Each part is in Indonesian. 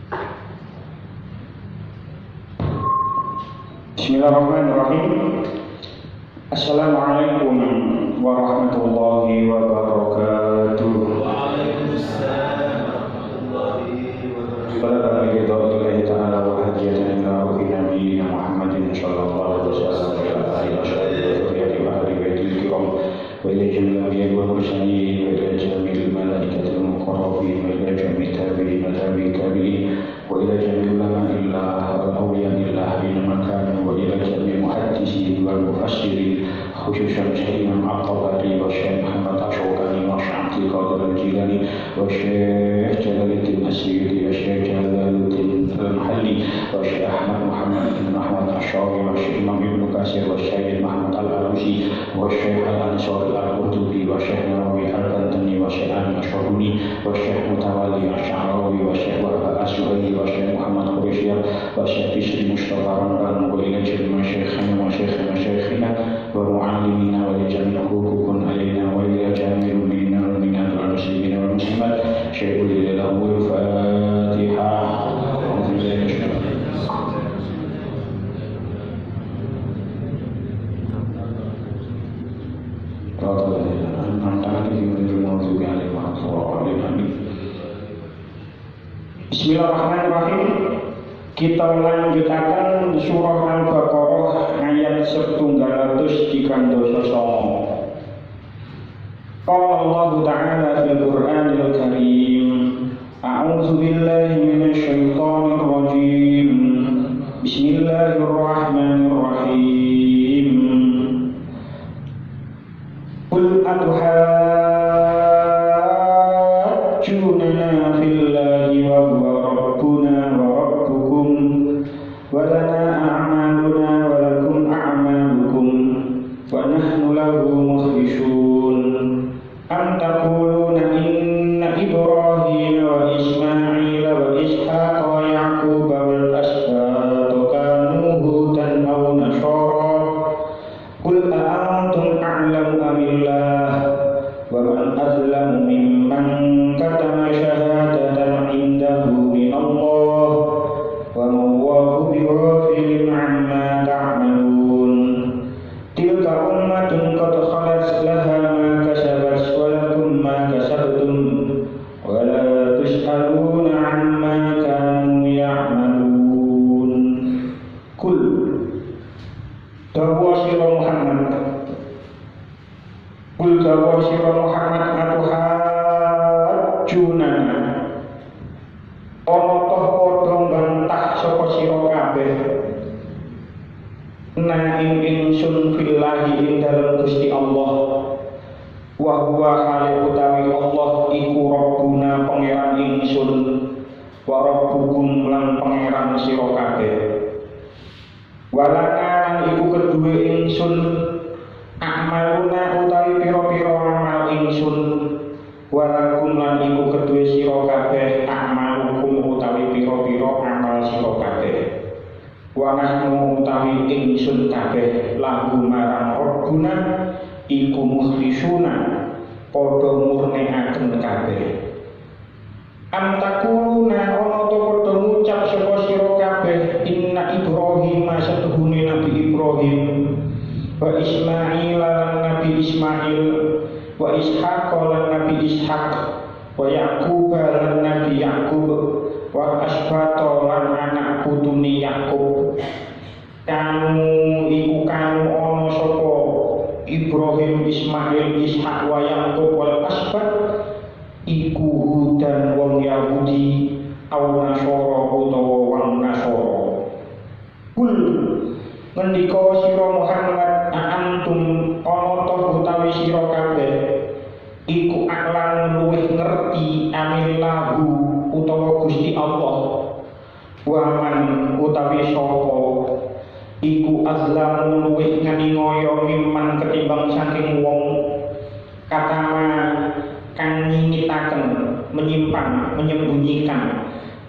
Bismillahirrahmanirrahim. Assalamualaikum warahmatullahi wabarakatuh. Waalaikumsalam warahmatullahi wabarakatuh. Pada billahi ta'ala wa hadiyatan ila ruhi nabiyina Muhammadin sallallahu alaihi wasallam wa ala alihi wa sahbihi wa ahli baitil kiram wa ila jami'il anbiya'i wal mursalin wa ila jami'il malaikatil muqarrabin wa ila jami'it tabi'in wa tabi'it tabi'in wa ila jami'il ulama'illah wal awliya'illah bina makan wa ila jami'il muhaddisin wal mufassirin khususan Syekh Imam At-Tabari wa Syekh Muhammad Ash-Shawkani wa Syekh Abdul Qadir Al-Jilani wa Syekh Jalaluddin As-Suyuti wa Syekh Jalaluddin Al-Mahalli wa Syekh Ahmad Muhammad bin Ahmad Ash-Shawi wa Syekh Imam Ibnu Katsir wa Syekh Muhammad Al-Alusi wa Syekh Al-Ansari Al-Qurtubi wa Syekh Nawawi Al-Bantani wa Syekh Al-Ash'ari wa Syekh Mutawalli Asy-Sya'rawi wa Syekh Wahab As-Suhaili wa Syekh Muhammad Quraisyah wa Syekh Bisri Mustafa Ramdan wa ila jami'il masyayikhina wa masyayikhina wa mu'allimina wa jami'il hukukun alaina wa ila jami'il mu'minina wal mu'minat wal muslimina wal muslimat. Syaikhul Ilahul Fatihah. Bismillahirrahmanirrahim. Kita lanjutakan surah Al-Baqarah ayat 139. Qala Allah Ta'ala fil Qur'anil Karim, A'udzu billahi minasy syaithanir rajim. Bismillahirrahmanirrahim. Qul atuhajjunana fillahi wa huwa rabbuna wa rabbukum wa lana a'maluna wa lakum a'malukum wa nahnu lahu mukhlishun. Am taquluna inna Ibrahim wa Ismail wa Ishaq wa Yaqub wal asbat kanu hudan aw nasara. Qul a'antum a'lamu amillah wa man azlamu mimman katama syahadatan indahu minallah wa ma Allahu bighafilin 'amma ta'malun. Tilka ummatun qad khalat laha ma kasabat wa lakum ma kasabtum wa la tus'aluna 'amma kanu ya'malun. Kul dawa sira Muhammad, kul dawa sira Muhammad atuhajjunana, ana toh padha mbantah sapa sira kabeh na ing ingsun fillahi ing dalem Gusti Allah, wa huwa hale utawi Allah iku Rabbuna pangeran ingsun, wa rabbukum lan pangeran sira kabeh. Walana iku kedue ingsun amaluna utawi pira-pira amal ingsun, walakum lan iku kedue sira kabeh amalukum utawi pira-pira amal sira kabeh. Wa nahnu utawi ingsun kabeh lahu marang Rabbuna iku mukhlisuna padha murnekaken kabeh. Am takuluna ana to padha ngucap sapa sira kabeh inna Ibrahim satuhune Nabi Ibrahim wa Ismail lan Nabi Ismail wa Ishaq lan Nabi Ishaq wa Yaqub lan Nabi Yaqub wa asbata lan anak putune Yaqub. Kamu iku kamu ana sapa Ibrahim, Ismail, Ishaq wa Yaqub wal asbat iku hudan wong Yahudi aw nasara utawa wong nasara. Kul ngendika sira Muhammad antum ana ta utawi sira kabeh iku aklan luwih ngerti amillahu utawa Gusti Allah, wa man utawi sapa iku azlamu luwih nganiaya mimman ketimbang saking wong katama kang nyingitaken menyimpan menyembunyikan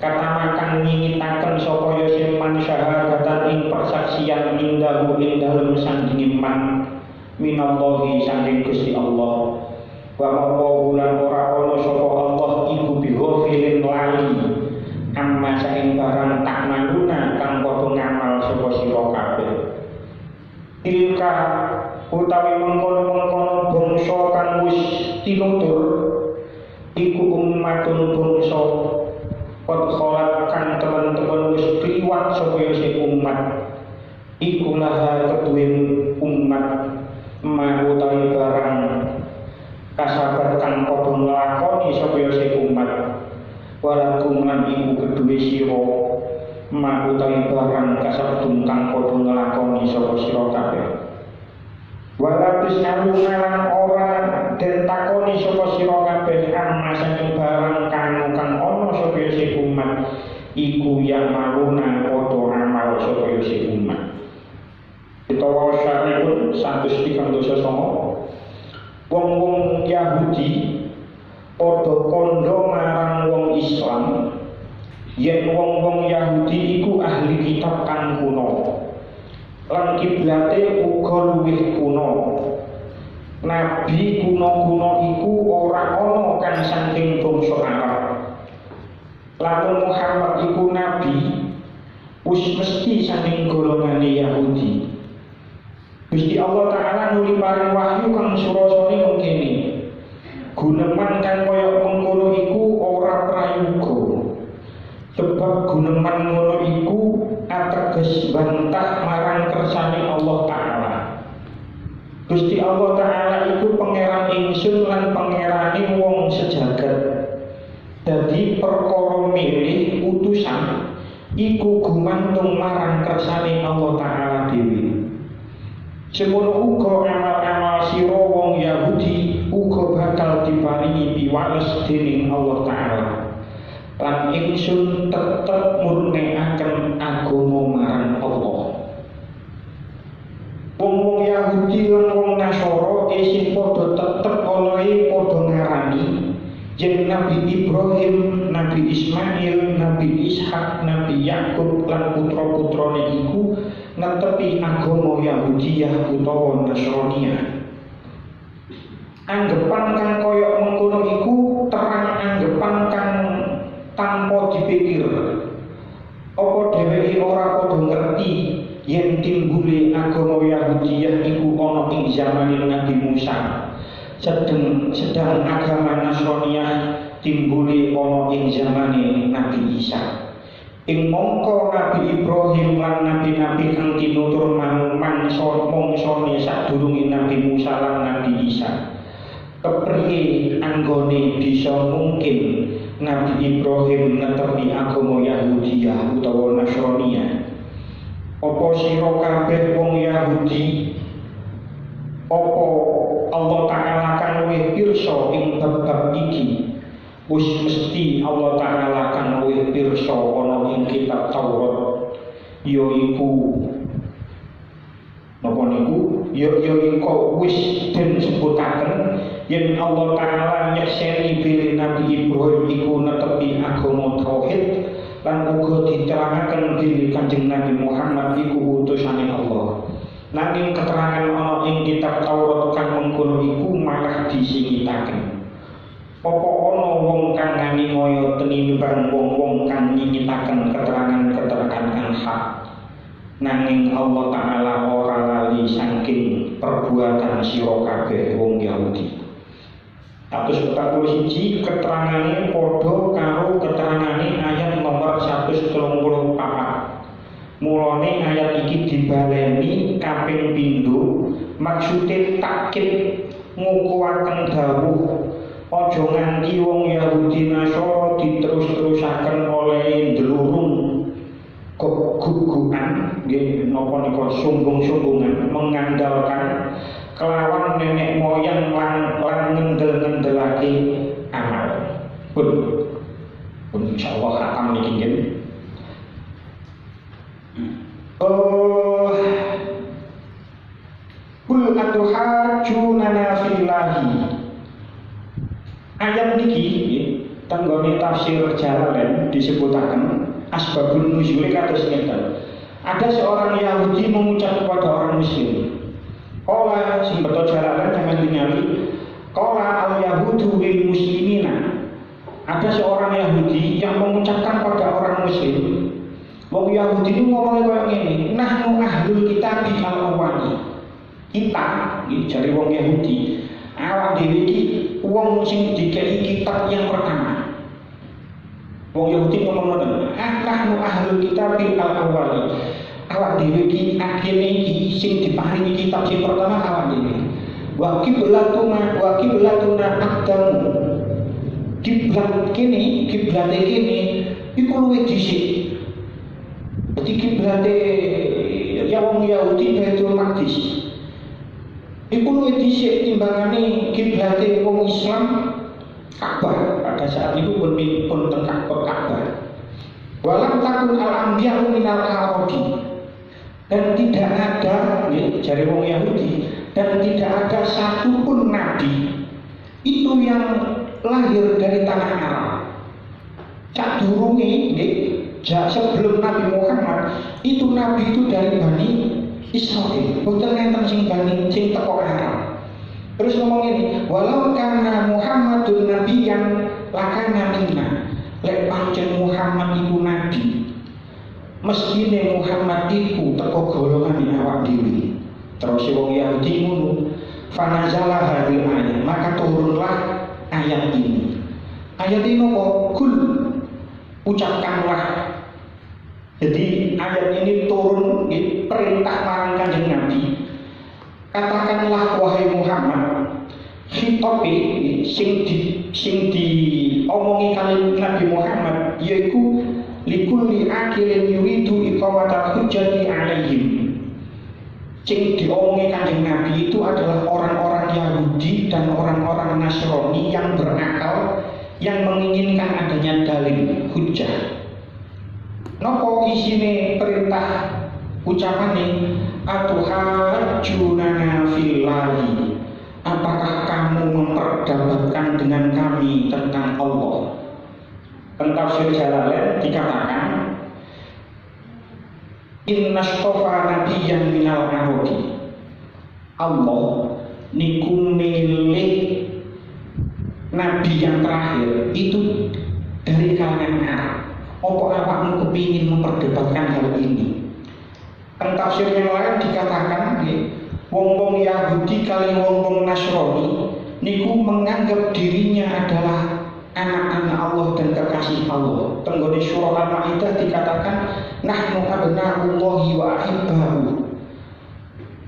katama kang nyingitaken sapa ya man syahadatan ing persaksian indahu ing dalem sandinge man minallahi saking Gusti Allah. Wa mawulan ora ana sapa Allah iku bighafilin lali amma saing barang tak manuna kang padha ngamal sapa sira kabeh. Tilka utawi mengkono-mengkono bangsa kang wis tinutur iku ummatun bangsa qad khalat kang teman-teman wis kliwat sapa si umat iku laha keduwe umat ma utawi barang kasabat kang padha nglakoni sapa si umat walakum lan iku keduwe sira ma utawi barang kasabdung kang padha nglakoni sapa sira kabeh. Walatus aluna lan ora den takoni sapa sira kabeh amma saking barang kang ana sapa si umat iku yang maruna padha amal sapa si umat. Utawa syaripun 139 wong-wong Yahudi padha kandha marang wong Islam yen wong-wong Yahudi iku ahli kitab kang kuno lan kiblate uga luwih kuno. Nabi kuno-kuno iku ora ana kang saking bangsa Arab. Lamun Muhammad iku nabi wis mesti saking golongane Yahudi. Gusti Allah Ta'ala nuli paring wahyu kang surasane mengkene. Guneman kang kaya mengkono iku ora prayoga. Sebab guneman ngono iku ateges bantah marang kersane Allah Ta'ala. Gusti Allah Ta'ala iku pangeran ingsun lan pangerane wong sejagat. Dadi perkara milih utusan iku gumantung marang kersane Allah Ta'ala dhewe. Semono uga amal-amal sira wong Yahudi uga bakal diparingi piwales dening Allah Ta'ala. Lan ingsun tetep murnekaken agama marang Allah. Wong-wong Yahudi lan wong Nasara isih padha tetep olahe padha ngarani yen Nabi Ibrahim, Nabi Ismail, Nabi Ishak, Nabi Yakub lan putra-putrane iku netepi agama Yahudiyah utawa Nasraniyah. Anggepan kang kaya mengkono iku terang anggepan kang tanpa dipikir. Apa dheweke ora padha ngerti yen timbule agama Yahudiyah iku ana ing zamane Nabi Musa. Sedang agama Nasraniyah timbule ana ing zamane Nabi Isa. Ing mongko Nabi Ibrahim lan nabi-nabi kang tinutur mangsane sadurunge Nabi Musa lan Nabi Isa. Kepriye anggone bisa mungkin Nabi Ibrahim netepi agama Yahudiyah utawa Nasraniyah? Apa sira kabeh wong Yahudi? Apa Allah Ta'ala kang luwih pirsa ing bab-bab iki? Wis mesti Allah Ta'ala kang luwih pirsa ana ing kitab Taurat, yaiku napa niku? Yaiku wis den sebutaken yen Allah Ta'ala nyekseni bilih Nabi Ibrahim iku netepi agama tauhid lan uga diterangaken bilih Kanjeng Nabi Muhammad iku utusane Allah. Nanging keterangan ana ing kitab Taurat kang mengkono iku malah disingitaken. Apa ana wong kang nganiaya tenimbang wong-wong kang nyingitaken keterangan-keterangan kang hak. Nanging Allah Ta'ala ora lali saking perbuatan sira kabeh wong Yahudi. 141 keterangane padha karo keterangane ayat nomor 134. Mulane ayat iki dibaleni kaping pindho maksude takkid ngukuhaken dawuh aja nganti wong Yahudi Nasara diterus-terusaken oleh ndelurung gugukan nggih napa nika sombong-sombongan mengandalkan kelawan nenek moyang lan ngendel-ngendelake amal. Pun insyaallah akan niki nggih. Kul atuhajjuna fillahi. Ayat niki tenggone tafsir Jalalain disebutaken asbabun nuzul kados ngeten. Ada seorang Yahudi mengucap kepada orang Muslim. Qala sing beto Jalalain sampeyan ningali. Qala al yahudu lil muslimina. Ada seorang Yahudi yang mengucapkan pada orang Muslim, wong Yahudi itu ngomongnya kayak gini, nahnu ahlul kitab al-awwali. Kita, jadi wong Yahudi, awak dhewe iki wong sing dikei kitab yang pertama. Wong Yahudi ngomong ngoten, nahnu ahlul kitab al-awwali. Awak dhewe iki akhire iki sing diparingi kitab sing pertama awak dhewe. Wa qiblatuna aqdamu. Kiblat kene iku luwih dhisik. Dadi kiblate ya wong Yahudi Baitul Maqdis iku luwih dhisik timbangane kiblate wong Islam Ka'bah. Pada saat itu pun tentang Ka'bah. Walam takun al-anbiya minal arabi. Dan tidak ada jari wong Yahudi, dan tidak ada satupun nabi itu yang lahir dari tanah Arab. Cak durunge sebelum Nabi Muhammad itu nabi itu dari Bani Israil. Boten enten sing Bani sing teko Arab. Terus ngomong ini, walau karena Muhammadun nabiyyan lakana minna. Lek pancen Muhammad iku nabi, mestine Muhammad iku teko golongan awak dhewe. Terus wong Yahudi ngono, fanazala hadil ayat, maka turunlah ayat ini. Ayat ini apa? Kul, ucapkanlah. Jadi ayat ini turun perintah marang Kanjeng Nabi. Katakanlah wahai Muhammad, khitobe sing diomongi kali Nabi Muhammad yaiku likulli akilin yuridu iqamatal hujjati alaihim. Sing diomongi Kanjeng Nabi itu adalah orang-orang Yahudi dan orang-orang Nasrani yang berakal, yang menginginkan adanya dalil hujjah. Nopo isine perintah ucapan ini, atuhajunana fillahi. Apakah kamu memperdebatkan dengan kami tentang Allah? Tentang tafsir Jalalain dikatakan, inna stofa nabiyyan minal arabi. Allah niku milih nabi yang terakhir itu dari kalangan Arab. Apa awakmu kepingin memperdebatkan hal ini? Tentang tafsir yang lain dikatakan, wong-wong Yahudi kali wong-wong Nasrani niku menganggap dirinya adalah anak-anak Allah dan kekasih Allah. Tenggone surah Al-Maidah dikatakan, nahnu abna'ullahi wa ahibbahu.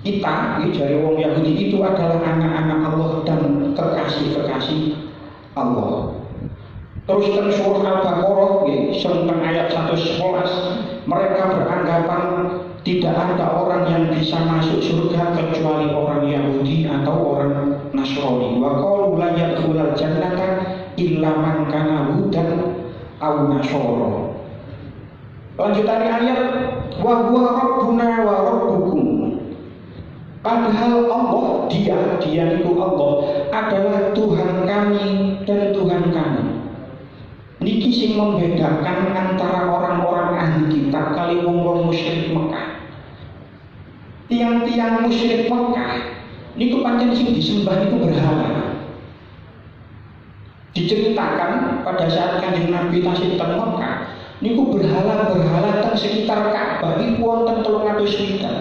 Kita, dari wong Yahudi itu adalah anak-anak Allah dan kekasih-kekasih Allah. Terus tentang surah Al-Baqarah tentang ayat 111, mereka beranggapan tidak ada orang yang bisa masuk surga kecuali orang Yahudi atau orang Nasrani. Wa qalu la yadkhulul jannata illa man kana hudan aw nasara. Lanjutannya ayat, wa huwa rabbuna wa rabbukum. Padahal Allah, dia itu Allah adalah Tuhan kami dan Tuhan kami. Niki sing membedakan antara orang-orang ahli kitab kali wong-wong musyrik Mekah. Tiang-tiang musyrik Mekah niku pancen sing disembah niku berhala. Diceritakan pada saat Kanjeng Nabi tasih teng Mekah, niku berhala-berhala teng sekitar Ka'bah iku wonten 300 meter.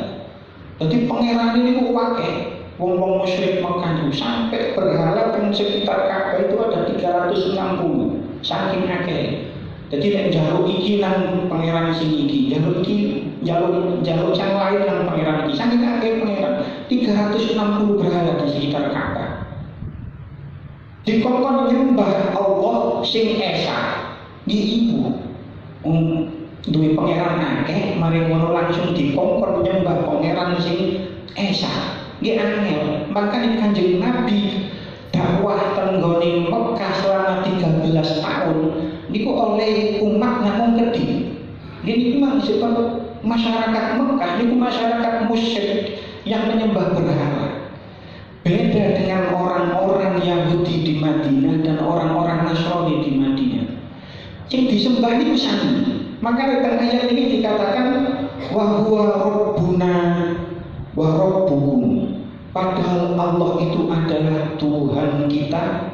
Dadi pangeran niku akeh. Wong-wong musyrik Mekah niku sampai berhala teng sekitar Ka'bah itu ada 360. Saking akeh. Jadi nek njaluk iki nang pangeran sing iki, njaluk iki, njaluk yang lain nang pangeran iki. Saking akeh pangeran, 360 berhala di sekitar Ka'bah. Dikongkon nyembah Allah sing esa, di ibu. Duwe pangeran akeh, mari ngono langsung dikongkon nyembah pangeran sing esa. Nggih angel. Maka Kanjeng Nabi dakwah tenggone Mekah selama 13 tahun niku oleh umat namung kedhi. Ini memang disebut masyarakat Mekah niku masyarakat musyrik yang menyembah berhala. Beda dengan orang-orang Yahudi di Madinah dan orang-orang Nasrani di Madinah. Yang disembah itu sami. Maka dalam ayat ini dikatakan wa huwa rabbuna wa rabbukum. Padahal Allah itu adalah Tuhan kita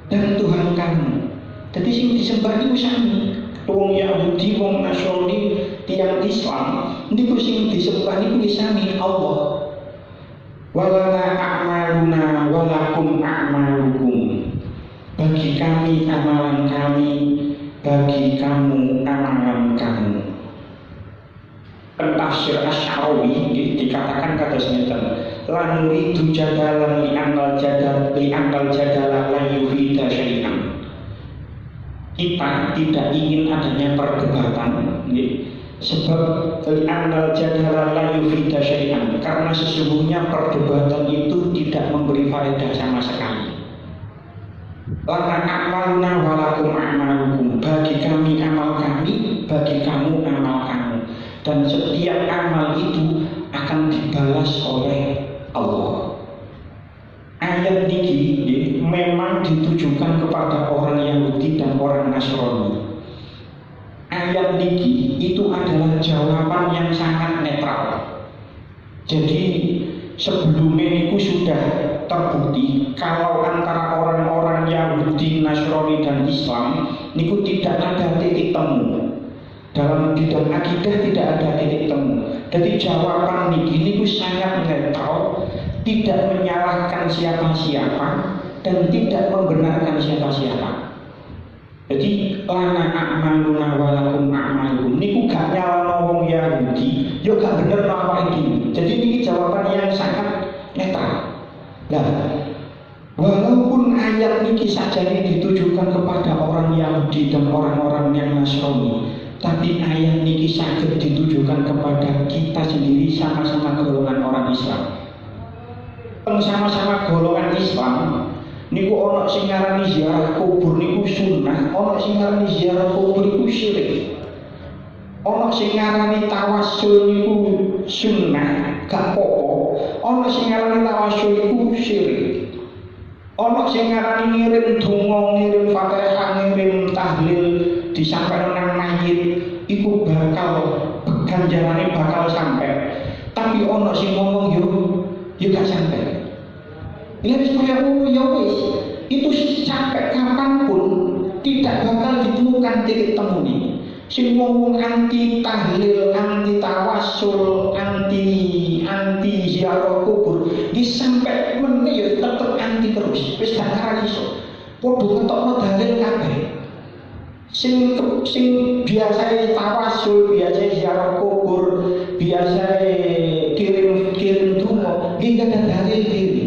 dan Tuhan kamu. Jadi sing disembah niku sami. Wong Yahudi, wong Nasrani, tiyang Islam niku sing disembah niku sami Allah. Walana a'maluna walakum a'malukum. Bagi kami amalan kami, bagi kamu amalan kamu. Tafsir Asy'arawi dikatakan kata semacam lan nuridu jadalan li anal jadala la yufida syai'an. Kita tidak ingin adanya perdebatan, sebab li anal jadala la yufida syai'an, karena sesungguhnya perdebatan itu tidak memberi faedah sama sekali. Lana amaluna walakum amalukum, bagi kami amal kami, bagi kamu amal kamu. Dan setiap amal itu akan dibalas oleh Allah. Ayat ini memang ditujukan kepada orang Yahudi dan orang Nasrani. Ayat ini itu adalah jawaban yang sangat netral. Jadi sebelumnya itu sudah terbukti kalau antara orang-orang Yahudi, Nasrani dan Islam itu tidak ada titik temu. Dalam bidang akidah tidak ada titik temu. Jadi jawaban ini sangat netral, tidak menyalahkan siapa-siapa dan tidak membenarkan siapa-siapa. Jadi lana a'maluna walakum a'malukum niku gak nyalahno wong Yahudi, yo gak bener apa iki. Jadi ini jawaban yang sangat netral. Nah, walaupun ayat ini saja ditujukan kepada orang Yahudi dan orang-orang yang Nasrani, tapi ayat ini sangat ditujukan kepada kita sendiri, sama-sama golongan orang Islam. Sama-sama golongan Islam niku ono sing ngarani ziarah kubur niku sunnah, ono sing ngarani ziarah kubur niku syirik. Ono sing ngarani tawassul niku sunnah, gak apa-apa. Ono sing ngarani tawassul niku syirik. Ono sing ngarani ngirim donga, ngirim Fatihah, ngirim tahlil disampaikan nang mayit iku bakal ganjarane bakal sampai. Tapi ono sing ngomong yo gak sampai. Ya wis kaya ngono ya wis. Itu sampai kapanpun tidak bakal ditemukan titik temu nih. Sing ngomong anti tahlil, anti tawassul, anti ziarah kubur, di sampai meneh ya tetep anti terus. Wis gak ngarani iso. Padha ngetokno dalil kabeh. Sing biasa tawassul, biasa ziarah kubur, biasa kirim donga, nggih ada dalil diri.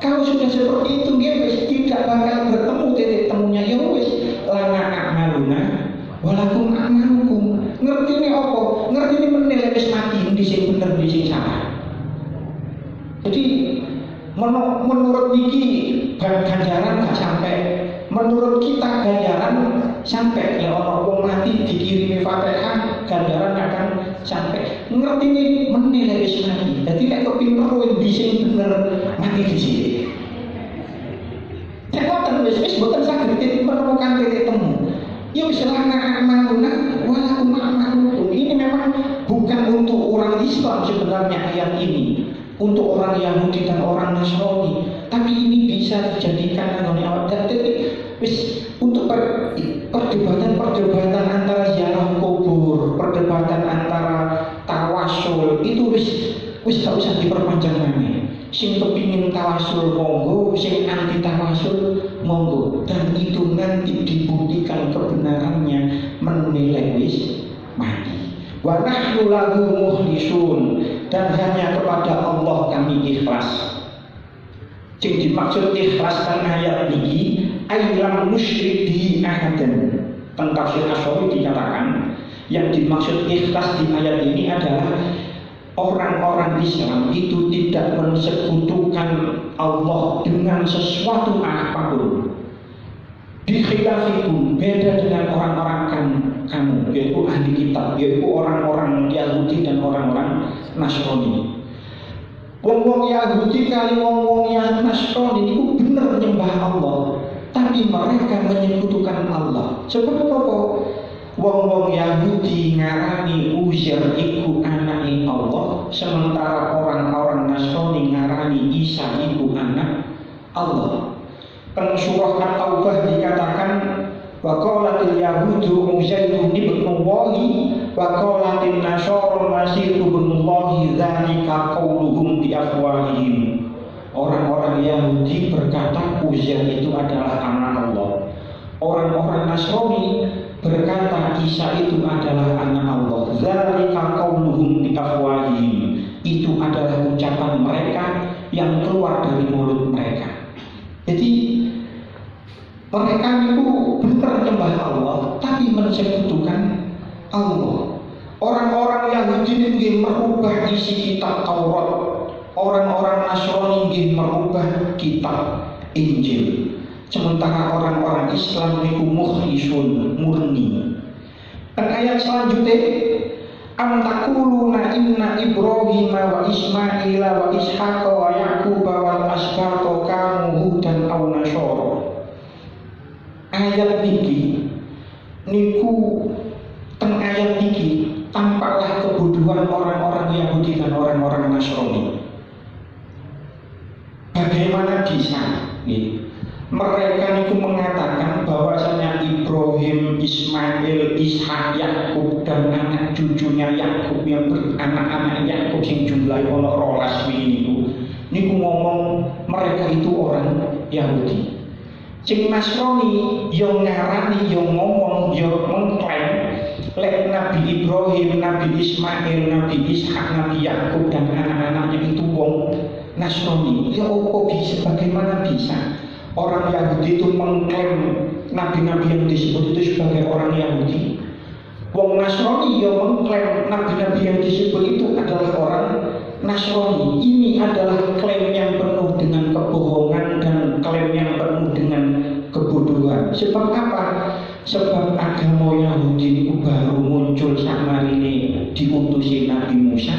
Kalau sudah seperti itu, nggih wis tidak bakal bertemu titik temunya. Ya wis lana a'maluna walakum a'malukum. Ngerti ini apa? Ngerti ini menilai wis mati di sing bener di sing salah. Jadi menurut niki ganjaran gak sampai, menurut kita ganjaran sampai. Ya orang wong mati dikirimi Fatihah ganjaran akan sampai. Ngerti ini menilai wis mati. Jadi nek kepinter di sing bener mati di sini. Cekoten wis boten saged menemukan titik temu. Ya wis lana amaluna walakum a'malukum. Ini memang bukan untuk orang Islam sebenarnya ayat ini, untuk orang Yahudi dan orang Nasrani, tapi ini bisa dijadikan oleh awak. Jadi wis untuk perdebatan antara ziarah kubur, perdebatan antara tawassul itu wis gak usah diperpanjang lagi. Sing kepingin tawassul monggo, sing anti tawassul monggo, dan itu nanti dibuktikan kebenarannya menilai wis mati. Wa nahnu lahu mukhlisun, dan hanya kepada Allah kami ikhlas. Sing dimaksud ikhlas kan ayat ini aylam musyrik di ahadan. Tafsir Asy'ari dikatakan yang dimaksud ikhlas di ayat ini adalah orang-orang Islam itu tidak mensekutukan Allah dengan sesuatu apapun. Bikhilafikum, beda dengan orang-orang kamu, yaitu ahli kitab, yaitu orang-orang Yahudi dan orang-orang Nasrani. Wong-wong Yahudi kali wong-wong yang Nasrani itu benar menyembah Allah, tapi mereka menyekutukan Allah. Sebab apa? Wong-wong Yahudi ngarani Uzair iku anake Allah, sementara orang-orang Nasrani ngarani Isa iku anak Allah. Pen surah At-Taubah dikatakan wa qalatil yahudu Uzairun ibnullahi wa qalatin nasara Masih ibnullahi dzalika qauluhum bi afwahihim. Orang-orang Yahudi berkata Uzair itu adalah anak Allah. Orang-orang Nasrani berkata Isa itu adalah anak Allah. Dzalika qauluhum bi afwahihim. Itu adalah ucapan mereka yang keluar dari mulut mereka. Jadi mereka itu benar menyembah Allah tapi mensekutukan Allah. Orang-orang Yahudi ingin merubah isi kitab Taurat. Orang-orang Nasrani ingin merubah kitab Injil. Sementara orang-orang Islam itu mukhlisun, murni. Dan ayat selanjutnya, am taquluna inna Ibrahim wa Ismail wa Ishaq wa Yaqub wal asbata kanu hudan aw nasara. Ayat niki niku teng ayat niki tampaklah kebodohan orang-orang Yahudi dan orang-orang Nasrani. Bagaimana bisa mereka itu mengatakan bahwasanya Ibrahim, Ismail, Ishak, Yakub dan anak cucunya Yakub yang anak-anak Yakub yang jumlahnya ono 12 itu niku ngomong mereka itu orang Yahudi. Sing Nasrani yang ngarani, yang ngomong, yang mengklaim lek Nabi Ibrahim, Nabi Ismail, Nabi Ishak, Nabi Yakub dan anak-anaknya itu wong Nasrani. Ya kok bisa, bagaimana bisa orang Yahudi itu mengklaim nabi-nabi yang disebut itu sebagai orang Yahudi? Wong Nasrani yang mengklaim nabi-nabi yang disebut itu adalah orang Nasrani. Ini adalah klaim yang penuh dengan kebohongan dan klaim yang penuh dengan kebodohan. Sebab apa? Sebab agama Yahudi itu baru muncul sama ini diutusi Nabi Musa.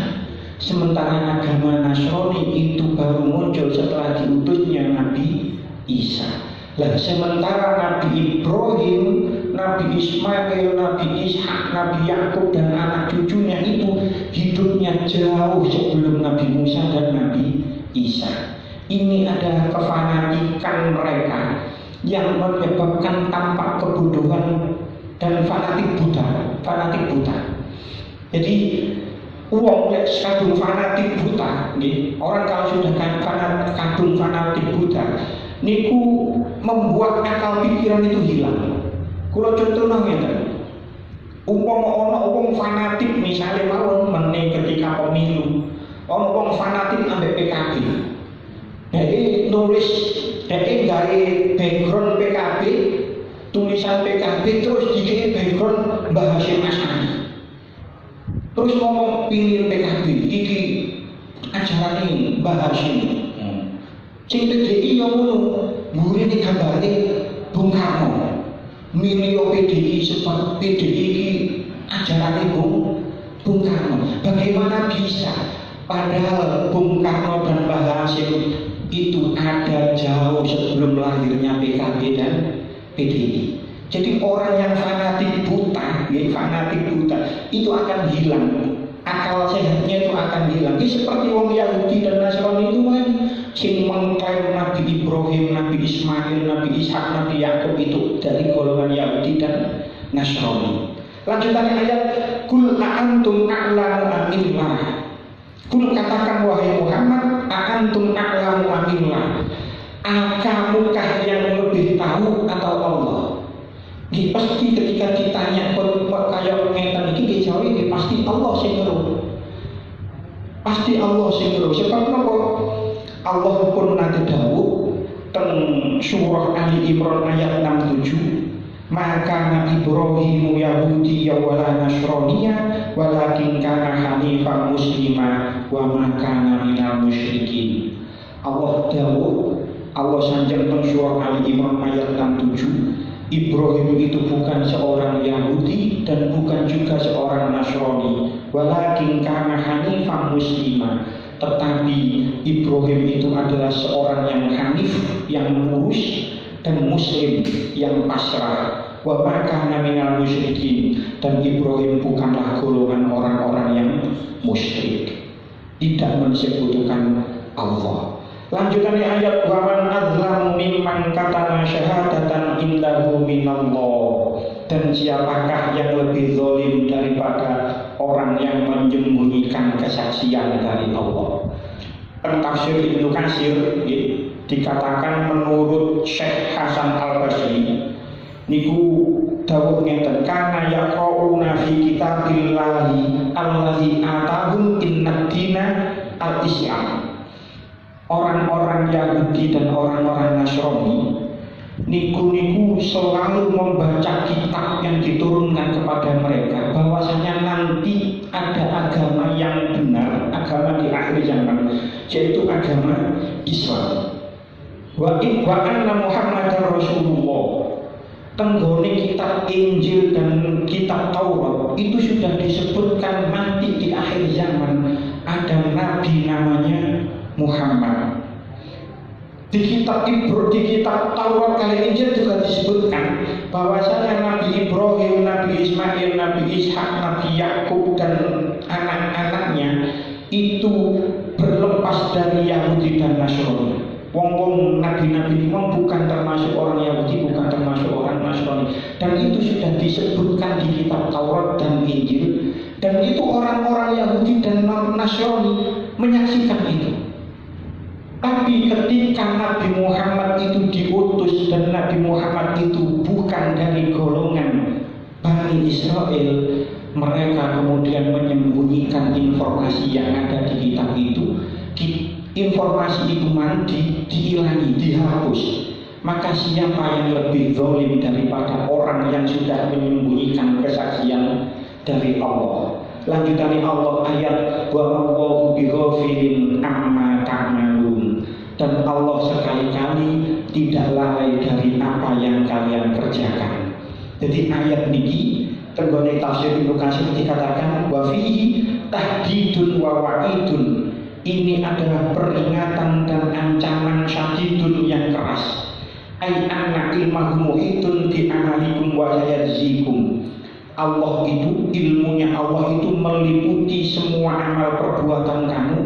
Sementara agama Nasrani itu baru muncul setelah diutusnya Nabi Isa. Lah sementara Nabi Ibrahim, Nabi Ismail, Nabi Ishak, Nabi Yakub dan anak cucunya itu hidupnya jauh sebelum Nabi Musa dan Nabi Isa. Ini adalah kefanatikan mereka yang menyebabkan tampak kebodohan dan fanatik buta. Jadi uang kadung fanatik buta, orang kalau sudah kadung fanatik buta, niku membuat akal pikiran itu hilang. Kalau contohnya ngeten, umpama wong fanatik misalnya mawon meneh ketika pemilu, wong fanatik ambek PKB, jadi nulis, jadi gawe background PKB, tulisan PKB terus dikira background Mbah Hasyim As'ari. Terus ngomong pilih PKB, iki ajaran Mbah Hasyim. Sing PDI yang ngono, ngurine gambare Bung Karno. Milih PDI sebab PDI iki ajaran Bung Karno. Bagaimana bisa? Padahal Bung Karno dan Mbah Hasyim itu ada jauh sebelum lahirnya PKB dan PDI. Jadi orang yang fanatik buta itu akan hilang, akal sehatnya itu akan hilang. Ini seperti orang Yahudi dan Nasrani itu kan, sing mengklaim Nabi Ibrahim, Nabi Ismail, Nabi Ishak, Nabi Yakub itu dari golongan Yahudi dan Nasrani. Lanjutannya ayat, kul a'antum a'lamu amillah. Kul katakan wahai Muhammad, a'antum a'lamu amillah. Kamukah yang lebih tahu atau Allah? Pasti ketika ditanya kayak ngeten iki dijawab pasti Allah sing ngeru. Pasti Allah sing ngeru. Sebab napa? Allah pun nanti dawuh teng surah Ali Imran ayat 67. Maka Nabi Ibrahim Yahudi wala Nasraniya walakin kana hanifan muslima wa ma kana minal musyrikin. Allah dawuh, Allah sanjang teng surah Ali Imran ayat 67. Ibrahim itu bukan seorang Yahudi dan bukan juga seorang Nasrani, walakin kana hanifan muslima, tetapi Ibrahim itu adalah seorang yang hanif, yang lurus dan muslim, yang pasrah. Wa ma kana minal musyrikin, dan Ibrahim bukanlah golongan orang-orang yang musyrik, tidak mensekutukan Allah. Lanjutannya ayat wa man azlamu mimman katama syahadatan indahu minallah. Dan siapakah yang lebih zalim daripada orang yang menyembunyikan kesaksian dari Allah? Tafsir Ibnu Katsir dikatakan menurut Syekh Hasan Al-Basri niku dawuh ngeten, kana yaqrauna fi kitabillahi allazi atahum innad dina al-islam. Orang-orang Yahudi dan orang-orang Nasrani niku selalu membaca kitab yang diturunkan kepada mereka, bahwasanya nanti ada agama yang benar, agama di akhir zaman, yaitu agama Islam. Wa anna Muhammadar Rasulullah. Tenggone kitab Injil dan kitab Taurat itu sudah disebutkan nanti di akhir zaman ada nabi namanya Muhammad. Di kitab Taurat kali Injil juga disebutkan bahwasanya Nabi Ibrahim, Nabi Ismail, Nabi Ishak, Nabi Yakub dan anak-anaknya itu berlepas dari Yahudi dan Nasrani. Wong nabi-nabi memang bukan termasuk orang Yahudi, bukan termasuk orang Nasrani, dan itu sudah disebutkan di kitab Taurat dan Injil, dan itu orang-orang Yahudi dan Nasrani menyaksikan itu. Tapi ketika Nabi Muhammad itu diutus dan Nabi Muhammad itu bukan dari golongan Bani Israel, mereka kemudian menyembunyikan informasi yang ada di kitab itu. Informasi itu dihilangi, dihapus. Maka siapa yang lebih zalim daripada orang yang sudah menyembunyikan kesaksian dari Allah? Lanjutannya Allah ayat wa Allahu bighafilin amma ta'malun. Dan Allah sekali-kali tidak lalai dari apa yang kalian kerjakan. Jadi ayat niki tenggone tafsir Ibnu Katsir dikatakan wa fihi tahdidun wa wa'idun. Ini adalah peringatan dan ancaman syadidun yang keras. Ai anna ilmahu muhitun bi amalikum wa yajzikum. Allah itu, ilmunya Allah itu meliputi semua amal perbuatan kamu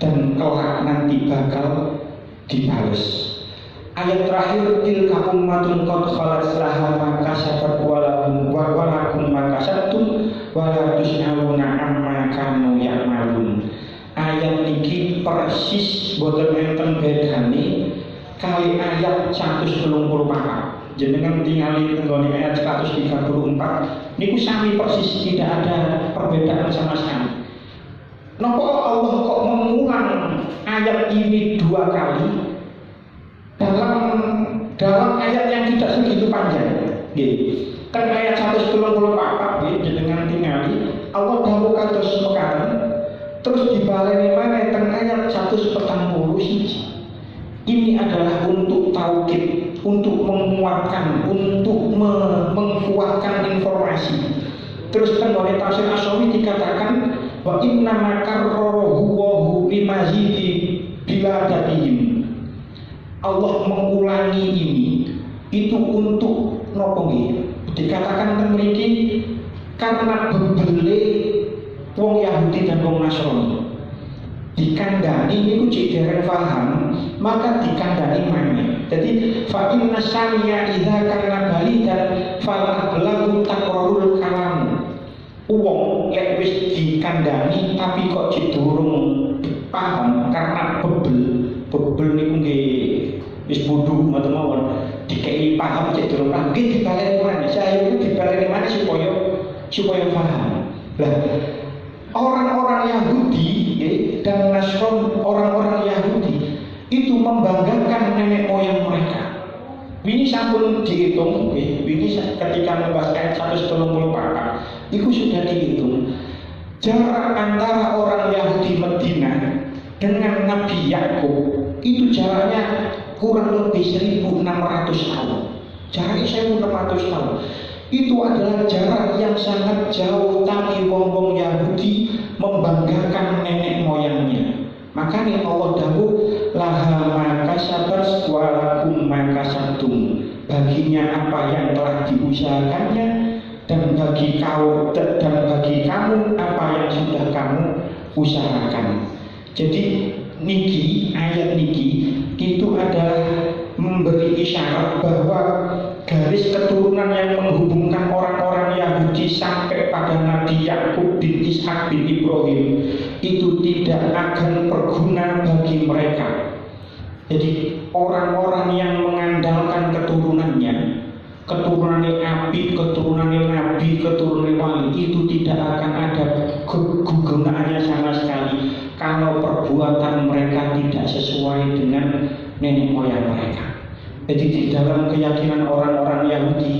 dan kelak nanti bakal dibales. Ayat terakhir, tilka ummatun qad khalat laha ma kasabat wa lakum ma kasabtum wa la tus'aluna amma kanu ya'malun. Ayat niki persis boten enten bedane kali ayat 134. Jenengan tingali tenggone ayat 134 niku sami persis, tidak ada perbedaan sama sekali. Napa Allah kok mengulang ayat ini 2 kali dalam ayat yang tidak segitu panjang? Nggih. Kan ayat 134 nggih jenengan tingali Allah dawuh kados mekaten. Terus dibaleni mana teng ayat 141. Ini adalah untuk taukid, untuk menguatkan, untuk mengkuatkan informasi. Terus tenggone tafsir Asyawi dikatakan wa inna makarrahu wa limazidi bila dadihim. Allah mengulangi ini itu untuk nopo nggih? Dikatakan teng mriki karena bebele wong Yahudi dan wong Nasrani dikandani niku cek dereng paham, maka dikandani mana. Jadi fa inna saniya idza kana balidan fala belagu taqrarul kalam. Wong lek wis dikandani tapi kok cek durung paham karena bebel niku nggih wis bodho ngoten mawon. Dikei paham cek durung paham nggih dibaleni mana. Saya itu dibaleni mana supaya paham. Lah orang-orang Yahudi dan Nasrani, orang-orang Yahudi itu membanggakan nenek moyang mereka. Ini sampun dihitung, ini ketika membahas ayat 134 itu sudah dihitung jarak antara orang Yahudi Medina dengan Nabi Yakub itu jaraknya kurang lebih 1.600 tahun. Jaraknya 1.600 tahun. Itu adalah jarak yang sangat jauh, tapi wong-wong Yahudi membanggakan nenek moyangnya. Makanya Allah dawuh laha ma kasabat wa lakum ma kasabtum. Baginya apa yang telah diusahakannya dan bagi kamu apa yang sudah kamu usahakan. Jadi ayat niki itu adalah memberi isyarat bahwa garis keturunan yang menghubungkan orang-orang Yahudi sampai pada Nabi Yakub bin Ishak bin Ibrahim itu tidak akan berguna bagi mereka. Jadi orang-orang yang mengandalkan keturunannya, keturunannya Abi, keturunannya Nabi, keturunannya wali, itu tidak akan ada kegunaannya sama sekali kalau perbuatan mereka tidak sesuai dengan nenek moyang mereka. Jadi di dalam keyakinan orang-orang Yahudi,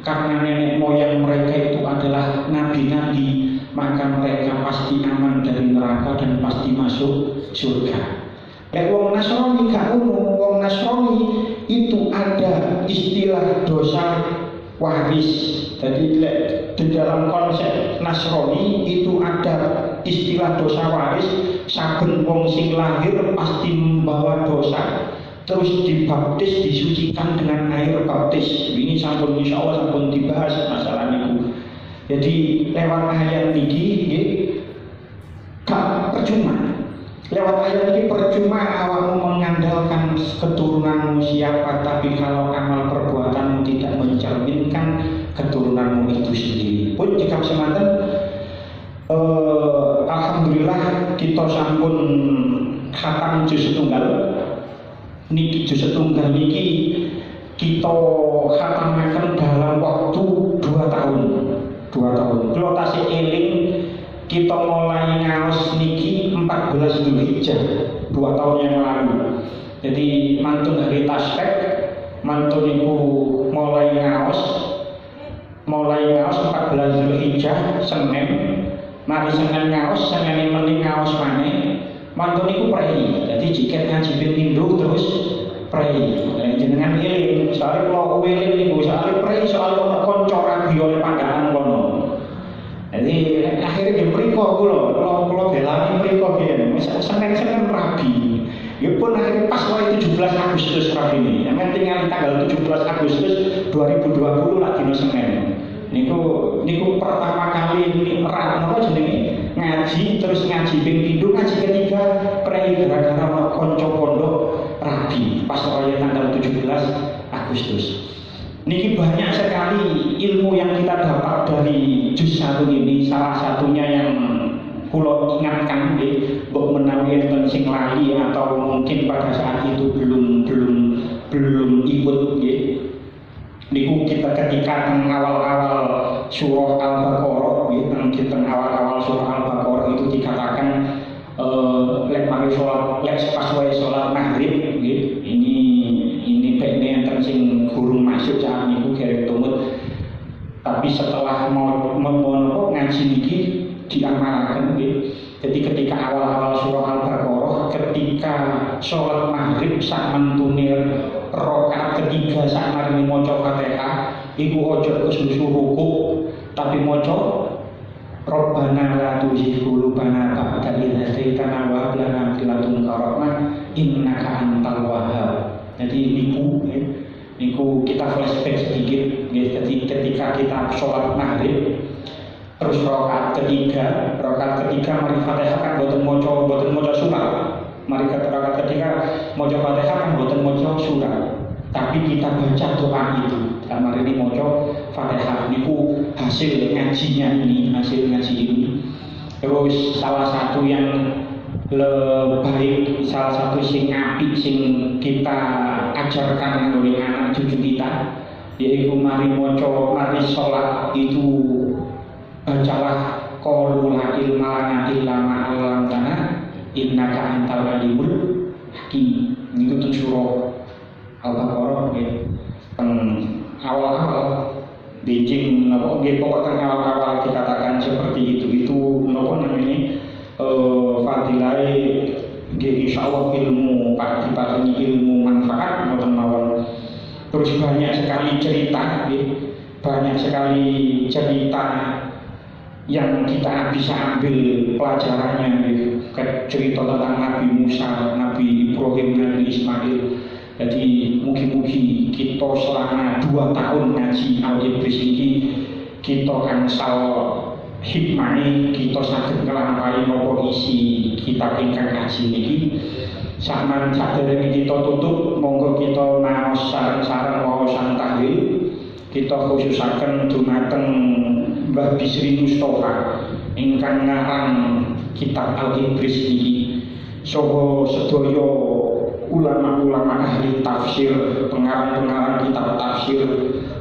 karena nenek moyang mereka itu adalah nabi-nabi, maka mereka pasti aman dari neraka dan pasti masuk surga. Wong Nasrani gak ngono, wong Nasrani itu ada istilah dosa waris. Jadi di dalam konsep Nasrani itu ada istilah dosa waris. Saben wong sing lahir pasti membawa dosa, terus dibaptis, disucikan dengan air baptis. Ini sampun insya Allah sampun dibahas masalah itu. Jadi lewat ayat ini gak percuma. Lewat ayat ini percuma awakmu mengandalkan keturunanmu siapa, tapi kalau amal perbuatanmu tidak mencerminkan keturunanmu itu sendiri. Pun jika semanten, alhamdulillah kita sampun khatam juz tunggal. Niki juz tunggal niki kita khatamaken dalam waktu 2 tahun. 2 tahun. Kalau tasih eling kita mulai ngaos niki 14 Dzulhijjah 2 tahun yang lalu. Jadi mantun hari taspek, mantun niku mulai ngaos 14 Dzulhijjah Senin, mari Senin ngaos, Senin menit ngaos maneh, mantun niku prei. Jadi jika ngaji pindho terus prei. Jenengan eling, soalnya kalau eling niku soalnya prei soal ono kanca rabi oleh pandangan kono. Jadi akhirnya dia meriko kalau belani meriko dia, Senin rabi. Ya pun akhirnya pas mulai 17 Agustus rabi ini. Yang tinggal tanggal 17 Agustus 2020 lagi no Senin. Niku pertama kali ini apa jenenge ngaji, terus ngaji ping pindho, ngaji ketiga prei gara-gara kanca pondok rabi pas mulai tanggal 17 Agustus. Niki banyak sekali ilmu yang kita dapat dari juz 1 ini. Salah satunya yang kula ingatkan mbok menawi enten sing lali atau mungkin pada saat itu belum ikut nggih. Niku kita ketika awal-awal surah Al-Baqarah nggih, teng awal-awal surah Al-Baqarah itu dikatakan lek mari salat, lek pas wae salat maghrib nggih. Ini bekne enten sing gurung masuk saat niku gerek tumut. Tapi setelah mau ngaji niki diamalaken nggih. Jadi ketika awal-awal surah Al-Baqarah, ketika sholat maghrib sak mentune rakaat ketiga sak marine maca Fatihah, iku aja kesusu ruku, tapi maca Rabbana la tuzigh qulubana ba'da idh hadaitana wa hab lana min ladunka rahmah innaka antal wahhab. Jadi niku kita flashback sedikit. Jadi ketika kita sholat maghrib terus rakaat ketiga mari Fatihah kan boten maca surah. Mari rakaat ketiga maca Fatihah kan boten maca surah. Tapi kita baca doa itu. Mari ini maca Fatihah niku hasil ngaji ini. Terus salah satu yang baik, salah satu sing apik sing kita ajarkan oleh anak cucu kita, yaitu mari sholat itu bacalah qalu la ilma lana illa ma 'allamtana innaka antal alimul hakim. Niku teng surah Al-Baqarah nggih. Awal-awal bijing napa nggih pokok teng awal-awal dikatakan seperti itu napa namanya fadilai nggih insyaallah ilmu diparingi ilmu manfaat mboten mawon. Terus banyak sekali cerita yang kita bisa ambil pelajarannya, cerita tentang Nabi Musa, Nabi Ibrahim, Nabi Ismail. Jadi mugi-mugi kita selama 2 tahun ngaji Al-Ibris ini kita angsal hikmah, kita saged nglampahi napa isi kitab ingkang ngaji niki. Sakman saderenge kita tutup, monggo kita maos sareng-sareng waosan tahlil. kita khususaken dumateng Mbah Bisri Mustofa ingkang ngarang kitab Al-Ibris niki saha sedaya ulama-ulama ahli tafsir, pengarang-pengarang kitab tafsir,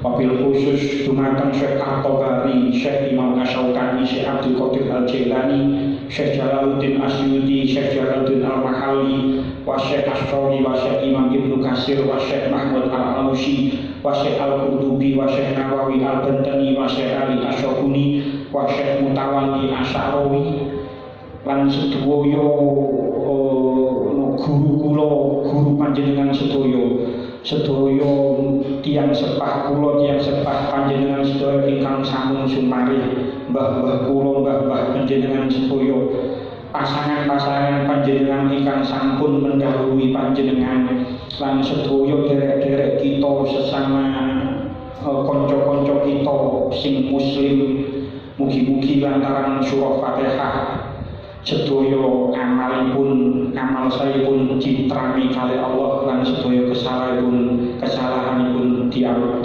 wabil khusus dumateng Syekh At-Tabari, Syekh Imam Asy-Syaukani, Syekh Abdul Qadir Al-Jailani, Syekh Jalaluddin Asyuti, Syekh Jalaluddin Al-Mahalli, wa Syekh Asy-Syari, wa Syekh Imam Ibnu Katsir, wa Syekh Mahmud Al-Alusi, wa Syekh Al-Qurtubi, wa Syekh Nawawi Al-Bantani, wa Syekh Ali Asy-Syukuni, wa Syekh Mutawalli Asy-Syarawi, lan sedaya guru kula, guru panjenengan sedaya tiyang sepah kula, tiyang sepah panjenengan sedaya ingkang sampun sumarih, mbah-mbah kula, mbah-mbah panjenengan sedaya, pasangan-pasangan panjenengan ingkang sampun mendahului panjenengan, lan sedaya derek-derek kita sesama kanca-kanca kita sing muslim, mugi-mugi lantaran surah Fatihah sedaya amal saipun citrami kali Allah lan sedaya kesalahanipun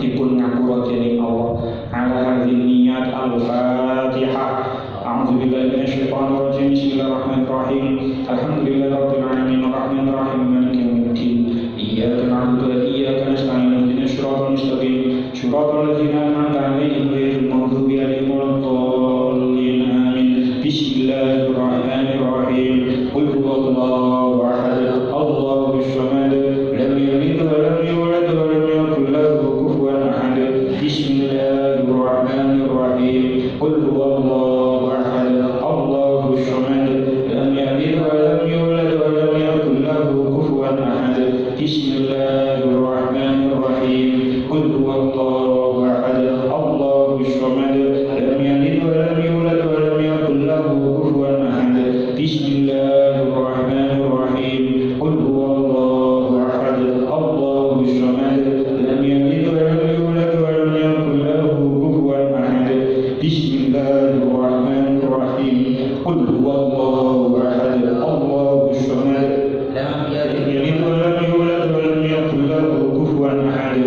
dipun ngapura dening Allah. Ala hadhihi niyat al-Fatihah. A'udzu billahi minasyaitonir rajim. Bismillahirrahmanirrahim. Alhamdulillahirabbil alamin arrahmanir rahim maliki yaumiddin. Iyyaka na'budu wa iyyaka nasta'in. Ihdinas siratal mustaqim. Siratal ladzina an'amta 'alaihim ghairil maghdubi 'alaihim waladdallin. Amin. Bismillahirrahmanirrahim. Qul huwallahu ahad. Allahus samad. Lam yalid wa lam yulad wa lam yakul lahu kufuwan ahad. Bismillahirrahmanirrahim. Qul huwallahu ahad. Allahus samad. Lam yalid wa lam yulad wa lam yakul lahu kufuwan ahad. Bismillahirrahmanirrahim. Qul huwallahu ahad. Allahus samad. Lam yalid wa lam yulad wa lam yakul lahu kufuwan ahad. Bismillahirrahmanirrahim. Qul huwallahu ahad. Allahus samad. Lam yalid wa lam yulad wa lam yakul lahu kufuwan ahad. Bismillahirrahmanirrahim. Qul huwallahu ahad. Allahus samad. Lam yalid wa lam yulad wa lam yakul lahu kufuwan ahad.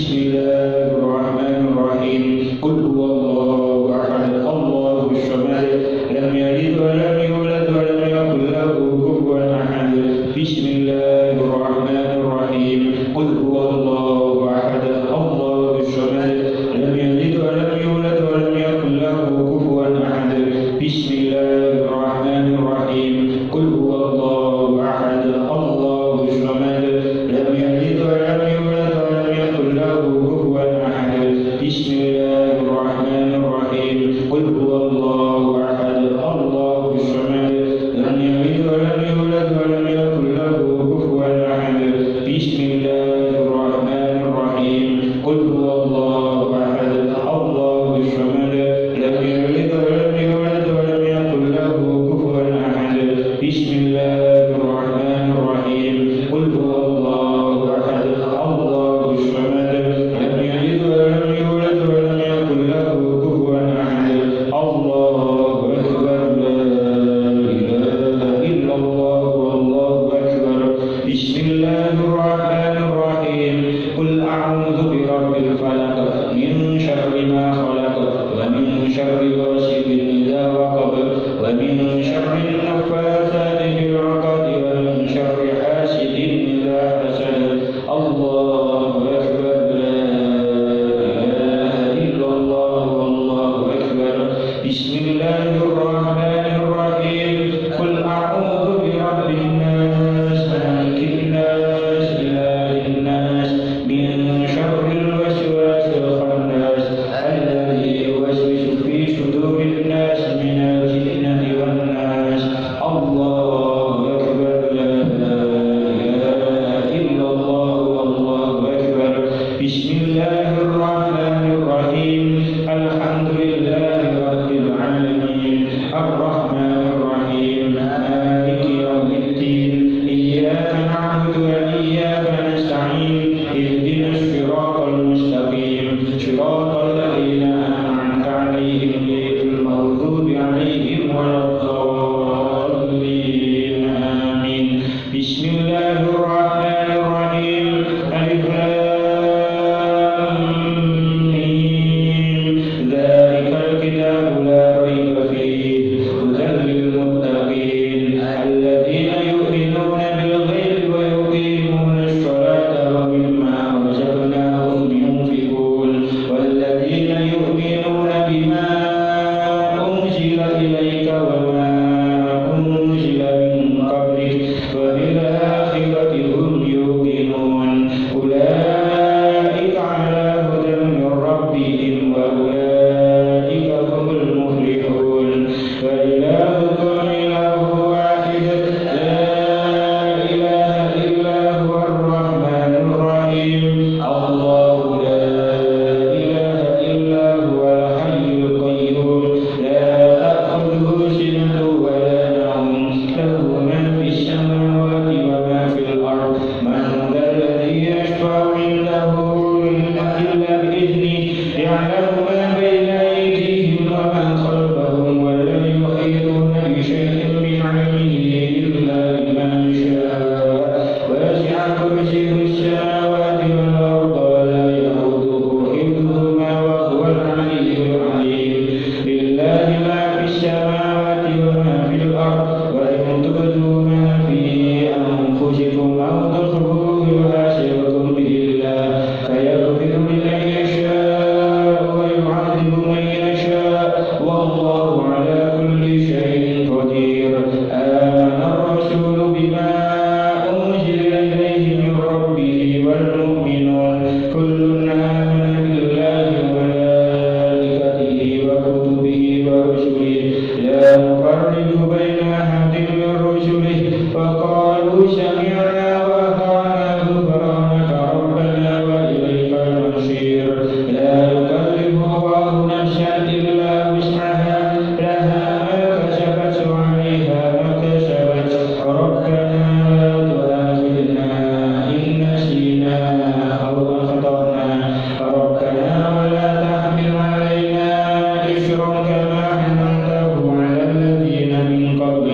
Bismillahirrahmanirrahim. Qul huwallahu ahad. Allahus samad. Lam yalid wa lam yulad wa lam yakul lahu kufuwan ahad. Bismillahirrahmanirrahim. Qul huwallahu ahad. Allahus samad. Lam yalid wa lam yulad wa lam yakul lahu kufuwan ahad. Bismillahirrahmanirrahim. Qul huwallahu ahad. Allahus samad. Lam yalid wa lam yulad wa lam yakul lahu kufuwan ahad. Bismillahirrahmanirrahim. Qul huwallahu ahad. Allahus samad. Lam yalid wa lam yulad wa lam yakul lahu kufuwan ahad. Bismillahirrahmanirrahim. Qul huwallahu ahad. Allahus samad. Lam yalid wa lam yulad wa lam yakul lahu kufuwan ahad. Bismillahirrahmanirrahim. Qul huwallahu ahad. Allahus samad. Lam yalid wa lam yulad wa lam yakul lahu kufuwan ahad. Allahu akbar. La ilaha illallah. Wallahu akbar. Bismillahirrahmanirrahim. Qul a'udzu birabbil falaq min syarri ma khalaq wa min syarri ghasiqin idza waqab wa min syarri an-naffatsati fil 'uqad wa min syarri hasidin idza hasad. Allahu akbar. La ilaha illallah. Wallahu akbar. Bismillahirrahmanirrahim. Qul a'udzu birabbin nas, malikin nas, ilahin nas, min syarril waswasil khannas, alladzi yuwaswisu fi sudurin nas minal jinnati wan nas. Allahu akbar. La ilaha illallah. Wallahu akbar. Bismillahirrahmanirrahim. Alhamdulillahi rabbil alamin. Arrahmanir rahim. Maliki yaumiddin. Iyyaka na'budu wa iyyaka nasta'in. Ihdinas siratal mustaqim. Siratal ladzina an'amta 'alaihim ghairil maghdubi 'alaihim waladdallin. Amin. Bismillahirrahmanirrahim. Alif lam mim. إليك وما أنزل من قبلك وبالآخرة هم يوقنون أولئك على هدى من ربهم وأولئك هم المفلحون وإلهكم إله واحد لا إله إلا هو الرحمن الرحيم الله لا إله إلا هو الحي القيوم لا تأخذه سنة ولا نوم له ما في السماوات وما في الأرض من ذا الذي يشفع عنده إلا بإذنه يعلم ما بين أيديهم وما خلفهم ولا يحيطون بشيء من علمه إلا بما شاء وسع كرسيه السماوات والأرض ولا يئوده حفظهما وهو العلي العظيم لله ما في السماوات وما في الأرض وإن تبدوا ما في أنفسكم أو تخفوه يحاسبكم به الله فيغفر لمن يشاء ويعذب من يشاء والله على كل شيء قدير آمن الرسول بما أنزل إليه من ربه والمؤمنون كل آمن بالله وملائكته وكتبه ورسله لا نفرق بين أحد من رسله وقالوا سمعنا وأطعنا غفرانك ربنا وإليك المصير لا يكلف الله نفسا إلا وسعها لها ما كسبت وعليها ما اكتسبت ربنا لا تؤاخذنا إن نسينا أو أخطأنا ربنا ولا تحمل علينا إصرا كما حملته على الذين من قبلنا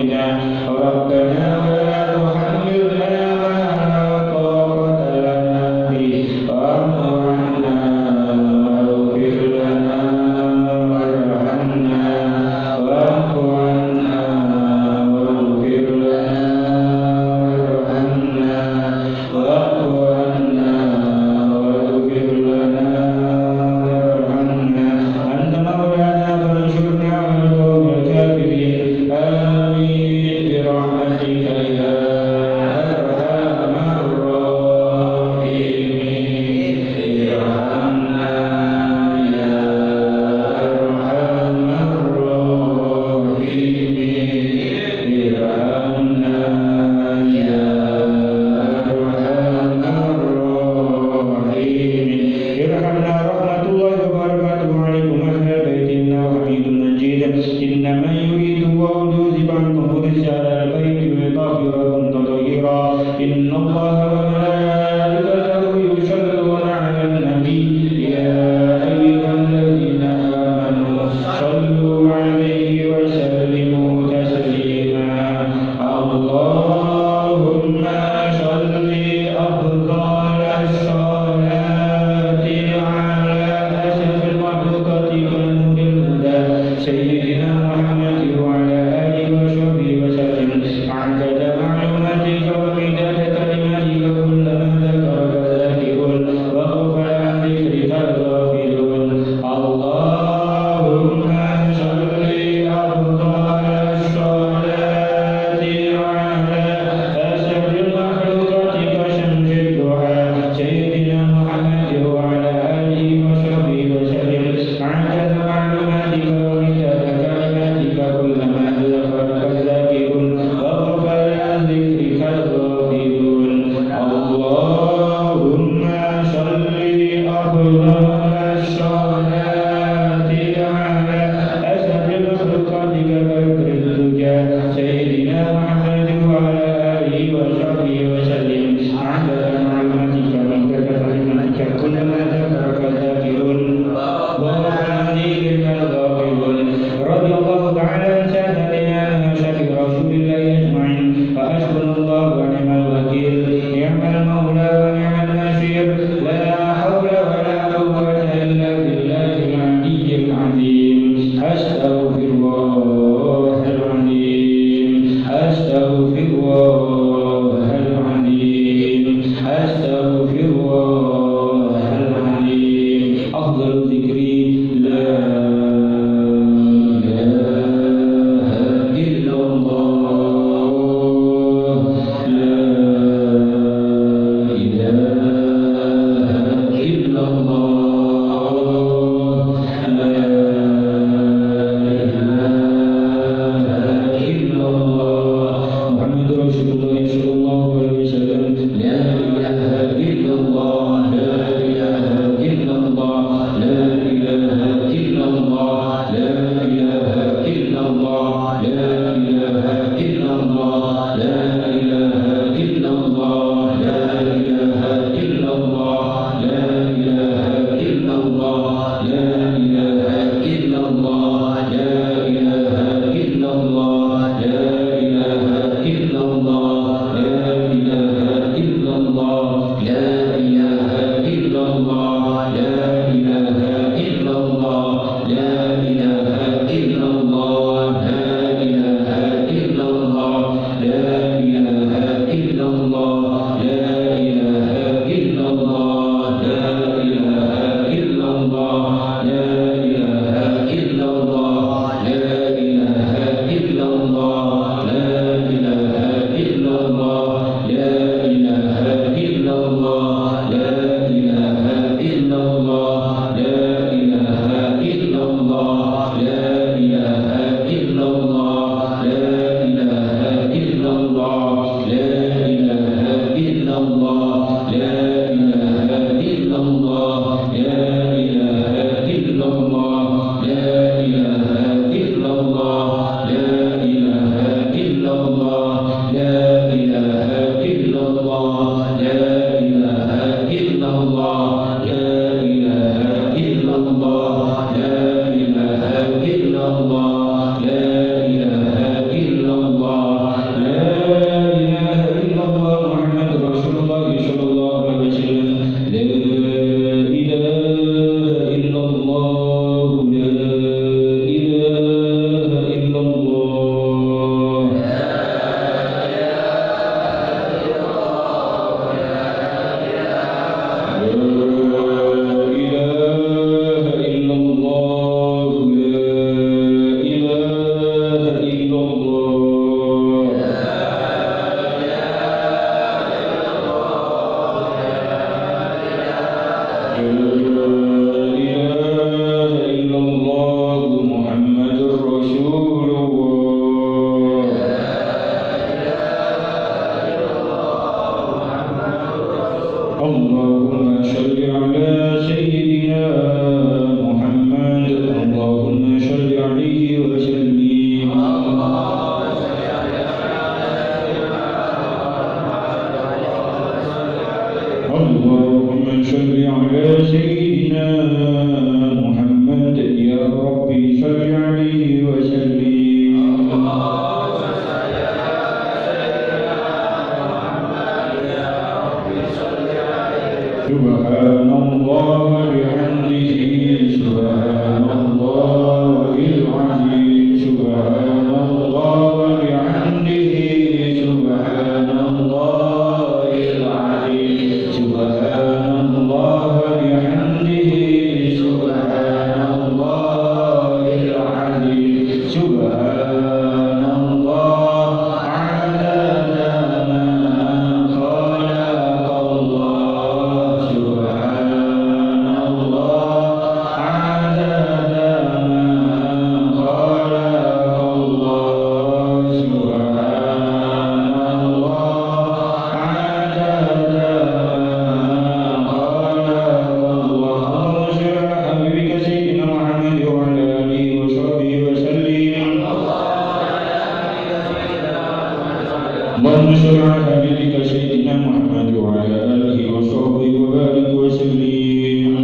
اللهم صل على حبيبك سيدنا محمد وعلى آله وصحبه وبارك وسلم.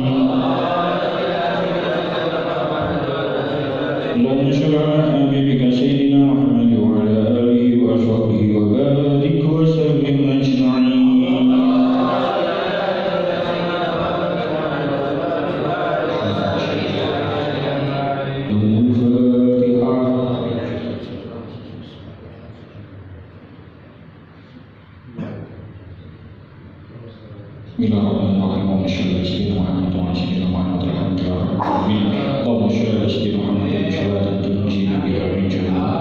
اللهم صل على حبيبك سيدنا محمد وعلى آله وصحبه وبارك وسلم أجمعين. Bismillahirrahmanirrahim. Allahumma shalli ala sayyidina Muhammad wa ala sayyidina Muhammad alhamdulillah rabbil alamin. Allahumma shalli ala sayyidina Muhammad wa ala sayyidina Muhammad